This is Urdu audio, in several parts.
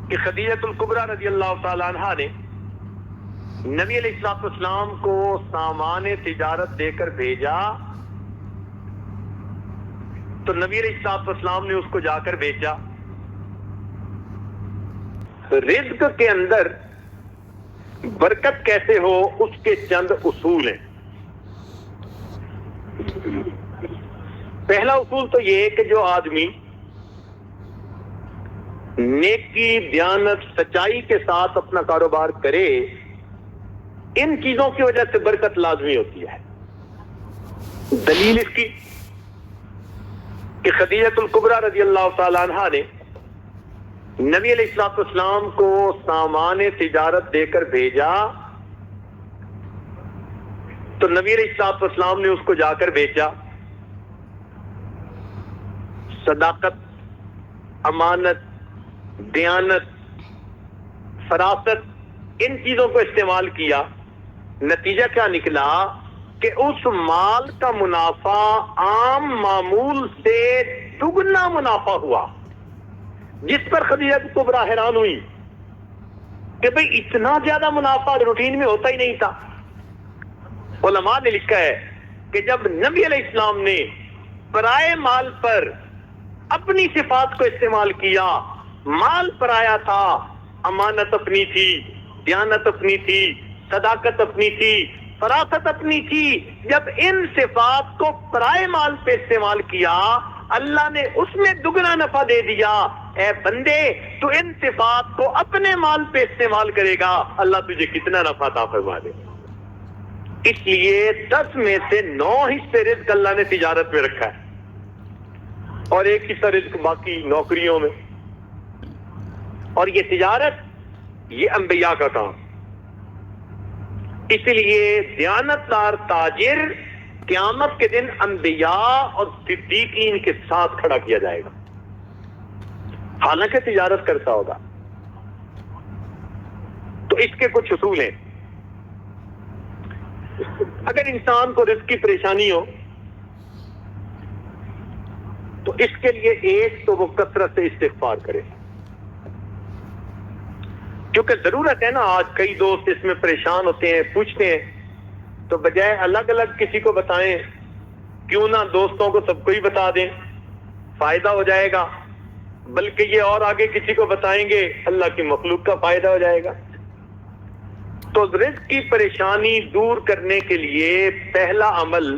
کہ خدیجہ الکبریٰ رضی اللہ تعالی عنہا نے نبی علیہ السلام کو سامان تجارت دے کر بھیجا تو نبی علیہ السلام نے اس کو جا کر بیچا۔ رزق کے اندر برکت کیسے ہو اس کے چند اصول ہیں۔ پہلا اصول تو یہ ہے کہ جو آدمی نیکی، دیانت، سچائی کے ساتھ اپنا کاروبار کرے، ان چیزوں کی وجہ سے برکت لازمی ہوتی ہے۔ دلیل اس کی کہ خدیجہ الکبریٰ رضی اللہ تعالی عنہا نے نبی علیہ السلام کو سامان تجارت دے کر بھیجا تو نبی علیہ السلام نے اس کو جا کر بیچا۔ صداقت، امانت، دیانت، فراست، ان چیزوں کو استعمال کیا۔ نتیجہ کیا نکلا کہ اس مال کا منافع عام معمول سے دگنا منافع ہوا، جس پر خدیجہ کبریٰ حیران ہوئی کہ بھئی اتنا زیادہ منافع روٹین میں ہوتا ہی نہیں تھا۔ علماء نے لکھا ہے کہ جب نبی علیہ السلام نے پرائے مال پر اپنی صفات کو استعمال کیا، مال پرایا تھا، امانت اپنی تھی، دیانت اپنی تھی، صداقت اپنی تھی، فراست اپنی تھی، جب ان صفات کو پرائے مال پہ استعمال کیا، اللہ نے اس میں دگنا نفع دے دیا۔ اے بندے، تو ان صفات کو اپنے مال پہ استعمال کرے گا، اللہ تجھے کتنا نفع عطا فرما دے۔ اس لیے 10 میں سے 9 حصے رزق اللہ نے تجارت میں رکھا ہے، اور ایک حصہ رزق باقی نوکریوں میں۔ اور یہ تجارت، یہ انبیاء کا کام۔ اس لیے دیانتدار تاجر قیامت کے دن انبیاء اور صدیقین کے ساتھ کھڑا کیا جائے گا، حالانکہ تجارت کرتا ہوگا۔ تو اس کے کچھ اصول ہیں۔ اگر انسان کو رزق کی پریشانی ہو تو اس کے لیے ایک تو وہ کثرت سے استغفار کرے، کیونکہ ضرورت ہے نا۔ آج کئی دوست اس میں پریشان ہوتے ہیں، پوچھتے ہیں، تو بجائے الگ الگ کسی کو بتائیں، کیوں نہ دوستوں کو سب کو ہی بتا دیں، فائدہ ہو جائے گا، بلکہ یہ اور آگے کسی کو بتائیں گے، اللہ کی مخلوق کا فائدہ ہو جائے گا۔ تو رزق کی پریشانی دور کرنے کے لیے پہلا عمل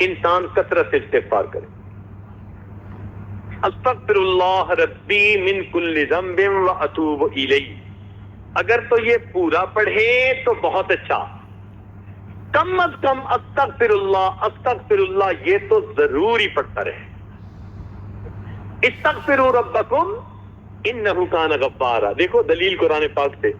انسان کثرت سے استغفار کرے۔ استغفر اللہ ربی من کل ذنب واتوب الیہ۔ اگر تو یہ پورا پڑھے تو بہت اچھا، کم از کم استغفر اللہ یہ تو ضرور ہی پڑھتا رہے۔ استغفروا ربکم انہ کان غفارا۔ دیکھو دلیل قرآن پاک سے،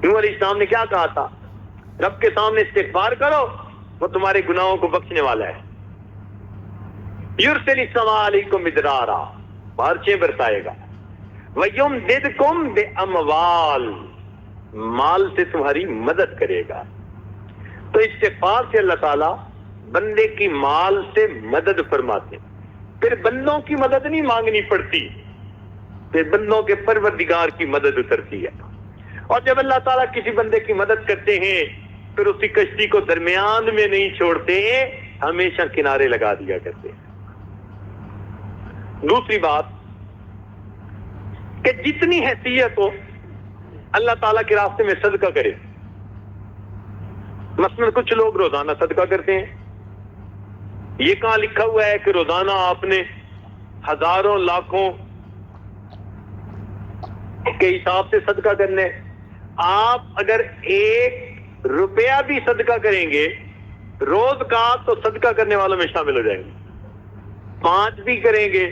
نوح علیہ السلام نے کیا کہا تھا؟ رب کے سامنے استغفار کرو، وہ تمہارے گناہوں کو بخشنے والا ہے۔ یرسل السماء علیکم مدرارا، بارشیں برسائے گا۔ ویمددکم باموال، مال سے تمہاری مدد کرے گا۔ تو استغفار سے اللہ تعالیٰ بندے کی مال سے مدد فرماتے، پھر بندوں کی مدد نہیں مانگنی پڑتی، پھر بندوں کے پروردگار کی مدد اترتی ہے۔ اور جب اللہ تعالیٰ کسی بندے کی مدد کرتے ہیں پھر اسی کشتی کو درمیان میں نہیں چھوڑتے، ہمیشہ کنارے لگا دیا کرتے ہیں۔ دوسری بات کہ جتنی حیثیت ہو اللہ تعالیٰ کے راستے میں صدقہ کرے۔ مثلا کچھ لوگ روزانہ صدقہ کرتے ہیں، یہ کہاں لکھا ہوا ہے کہ روزانہ آپ نے ہزاروں لاکھوں کے حساب سے صدقہ کرنے؟ آپ اگر 1 روپیہ بھی صدقہ کریں گے روز کا تو صدقہ کرنے والوں میں شامل ہو جائیں گے، 5 بھی کریں گے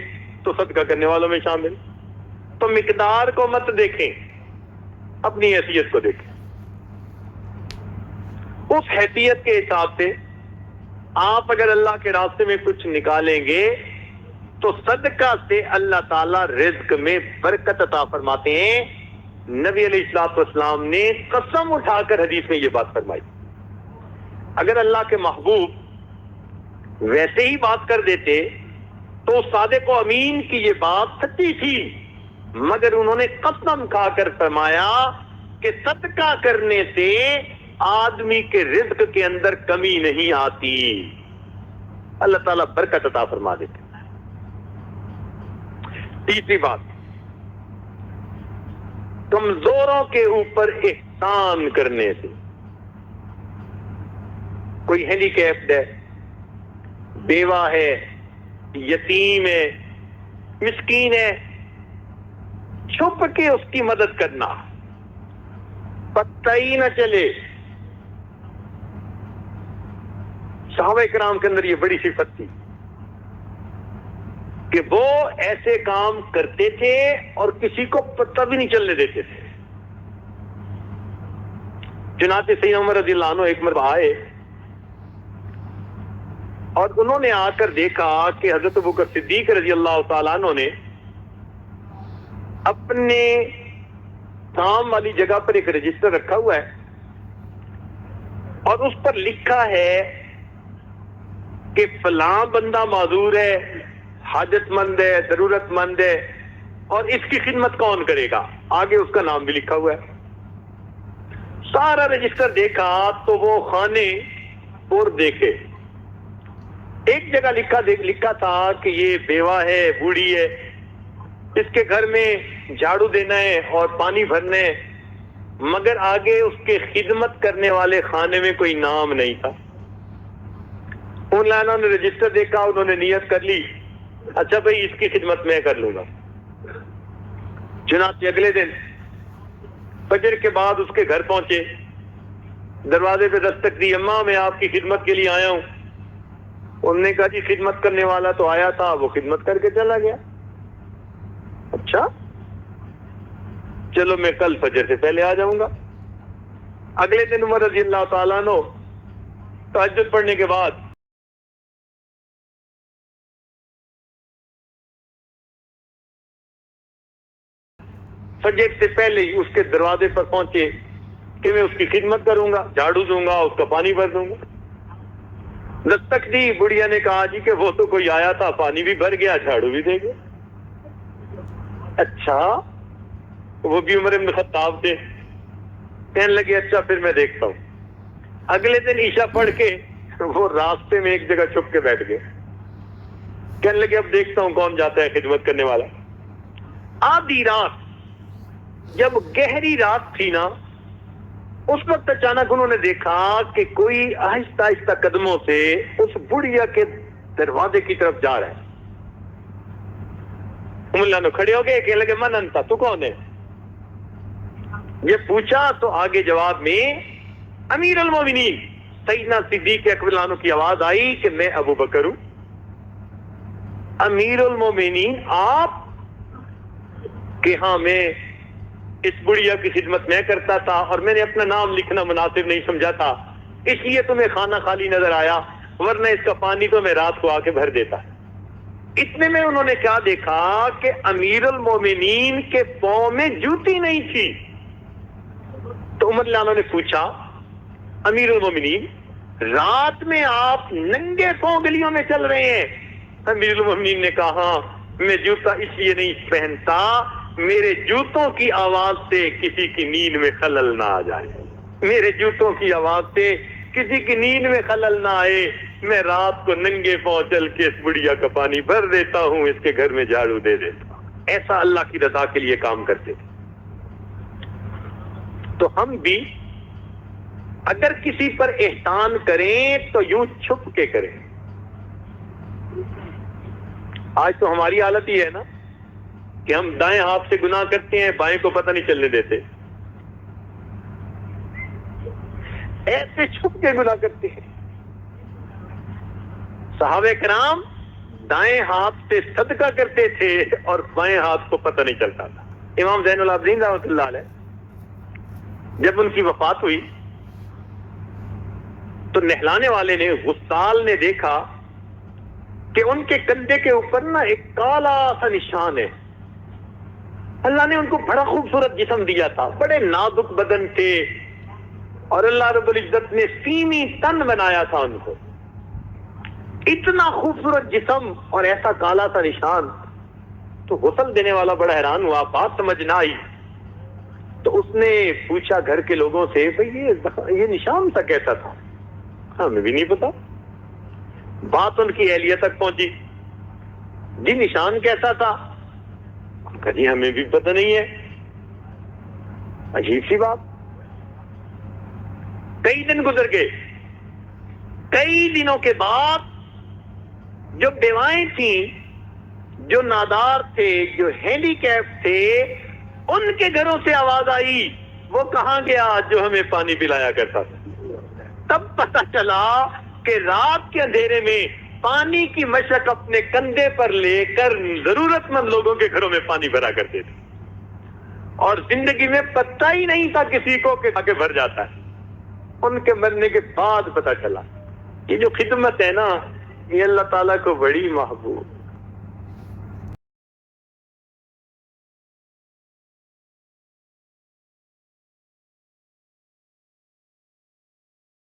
تو صدقہ کرنے والوں میں شامل۔ تو مقدار کو مت دیکھیں، اپنی حیثیت کو دیکھیں۔ اس حیثیت کے حساب سے آپ اگر اللہ کے راستے میں کچھ نکالیں گے تو صدقہ سے اللہ تعالیٰ رزق میں برکت عطا فرماتے ہیں۔ نبی علیہ السلام نے قسم اٹھا کر حدیث میں یہ بات فرمائی۔ اگر اللہ کے محبوب ویسے ہی بات کر دیتے تو صادق و امین کی یہ بات سچی تھی مگر انہوں نے قسم کھا کر فرمایا کہ صدقہ کرنے سے آدمی کے رزق کے اندر کمی نہیں آتی، اللہ تعالیٰ برکت عطا فرما دیتے۔ تیسری بات، کمزوروں کے اوپر احسان کرنے سے، کوئی ہینڈی کیپڈ ہے، بیوہ ہے، یتیم ہے، مسکین ہے، چھپ کے اس کی مدد کرنا، پتہ ہی نہ چلے۔ صحابہ کرام کے اندر یہ بڑی صفت تھی کہ وہ ایسے کام کرتے تھے اور کسی کو پتہ بھی نہیں چلنے دیتے تھے۔ چنانچہ سیدنا عمر رضی اللہ عنہ ایک مرتبہ آئے اور انہوں نے آ کر دیکھا کہ حضرت ابوبکر صدیق رضی اللہ تعالیٰ عنہ نے اپنے کام والی جگہ پر ایک رجسٹر رکھا ہوا ہے اور اس پر لکھا ہے کہ فلاں بندہ معذور ہے، حاجت مند ہے، ضرورت مند ہے، اور اس کی خدمت کون کرے گا، آگے اس کا نام بھی لکھا ہوا ہے۔ سارا رجسٹر دیکھا تو وہ خانے اور دیکھے، ایک جگہ لکھا تھا کہ یہ بیوہ ہے، بوڑھی ہے، اس کے گھر میں جھاڑو دینا ہے اور پانی بھرنا ہے، مگر آگے اس کے خدمت کرنے والے خانے میں کوئی نام نہیں تھا۔ ان لانوں نے رجسٹر دیکھا، انہوں نے نیت کر لی، اچھا بھائی اس کی خدمت میں کر لوں گا۔ چنانچہ اگلے دن فجر کے بعد اس کے گھر پہنچے، دروازے پہ دستک دی، اماں میں آپ کی خدمت کے لیے آیا ہوں۔ انہوں نے کہا جی خدمت کرنے والا تو آیا تھا، وہ خدمت کر کے چلا گیا۔ اچھا چلو میں کل فجر سے پہلے آ جاؤں گا۔ اگلے دن عمر رضی اللہ تعالیٰ عنہ تہجد پڑھنے کے بعد فجر سے پہلے ہی اس کے دروازے پر پہنچے کہ میں اس کی خدمت کروں گا، جھاڑو دوں گا، اس کا پانی بھر دوں گا۔ دستک دی، بڑھیا نے کہا جی کہ وہ تو کوئی آیا تھا، پانی بھی بھر گیا، جھاڑو بھی دے گیا۔ اچھا، وہ بھی عمر بن خطاب تھے، کہنے لگے اچھا پھر میں دیکھتا ہوں۔ اگلے دن عشاء پڑھ کے وہ راستے میں ایک جگہ چھپ کے بیٹھ گئے، کہنے لگے اب دیکھتا ہوں کون جاتا ہے خدمت کرنے والا۔ آدھی رات، جب گہری رات تھی نا، اس وقت اچانک انہوں نے دیکھا کہ کوئی آہستہ آہستہ قدموں سے اس بڑھیا کے دروازے کی طرف جا رہا ہے۔ اللہ کھڑے ہو گئے، کہنے لگے من انتا، تو کون ہے؟ یہ پوچھا تو آگے جواب میں امیر المومنین سیدنا صدیق اکبر عنہ کی آواز آئی کہ میں ابو بکر ہوں۔ امیر المومنین آپ؟ کہ ہاں میں اس بڑھیا کی خدمت میں کرتا تھا اور میں نے اپنا نام لکھنا مناسب نہیں سمجھا تھا، اس لیے تمہیں خانہ خالی نظر آیا، ورنہ اس کا پانی تو میں رات کو آ کے بھر دیتا۔ اتنے میں انہوں نے کیا دیکھا کہ امیر المومنین کے پاؤں میں جوتی نہیں تھی۔ تو عمر لانا نے پوچھا امیر المومنین رات میں آپ ننگے پاؤں گلیوں میں چل رہے ہیں؟ امیر المومنین نے کہا ہاں، میں جوتا اس لیے نہیں پہنتا، میرے جوتوں کی آواز سے کسی کی نیند میں خلل نہ آ جائے، میرے جوتوں کی آواز سے کسی کی نیند میں خلل نہ آئے، میں رات کو ننگے پاؤں چل کے اس بڑھیا کا پانی بھر دیتا ہوں، اس کے گھر میں جھاڑو دے دیتا ہوں۔ ایسا اللہ کی رضا کے لیے کام کرتے تھے۔ تو ہم بھی اگر کسی پر احسان کریں تو یوں چھپ کے کریں۔ آج تو ہماری حالت ہی ہے نا کہ ہم دائیں ہاتھ سے گناہ کرتے ہیں، بائیں کو پتہ نہیں چلنے دیتے، ایسے چھپ کے گناہ کرتے ہیں۔ صحابہ کرام دائیں ہاتھ سے صدقہ کرتے تھے اور بائیں ہاتھ کو پتہ نہیں چلتا تھا۔ امام زین العابدین رحمۃ اللہ علیہ جب ان کی وفات ہوئی تو نہلانے والے نے، غسال نے دیکھا کہ ان کے کندھے کے اوپر نا ایک کالا سا نشان ہے۔ اللہ نے ان کو بڑا خوبصورت جسم دیا تھا، بڑے نازک بدن تھے، اور اللہ رب العزت نے سیمی تن بنایا تھا ان کو، اتنا خوبصورت جسم اور ایسا کالا سا نشان۔ تو غسل دینے والا بڑا حیران ہوا، بات سمجھ نہ آئی، تو اس نے پوچھا گھر کے لوگوں سے بھئی یہ نشان سا کیسا تھا؟ ہمیں بھی نہیں پتا۔ بات ان کی اہلیہ تک پہنچی، جی نشان کیسا تھا؟ کہا جی ہمیں بھی پتہ نہیں ہے۔ عجیب سی بات۔ کئی دن گزر گئے، کئی دنوں کے بعد جو بیوائیں تھیں، جو نادار تھے، جو ہینڈی کیپ تھے، ان کے گھروں سے آواز آئی وہ کہاں گیا جو ہمیں پانی پلایا کرتا تھا؟ تب پتہ چلا کہ رات کے اندھیرے میں پانی کی مشک اپنے کندھے پر لے کر ضرورت مند لوگوں کے گھروں میں پانی بھرا کرتے تھے، اور زندگی میں پتہ ہی نہیں تھا کسی کو کہ آگے بھر جاتا ہے۔ ان کے مرنے کے بعد پتہ چلا یہ جو خدمت ہے نا، یہ اللہ تعالیٰ کو بڑی محبوب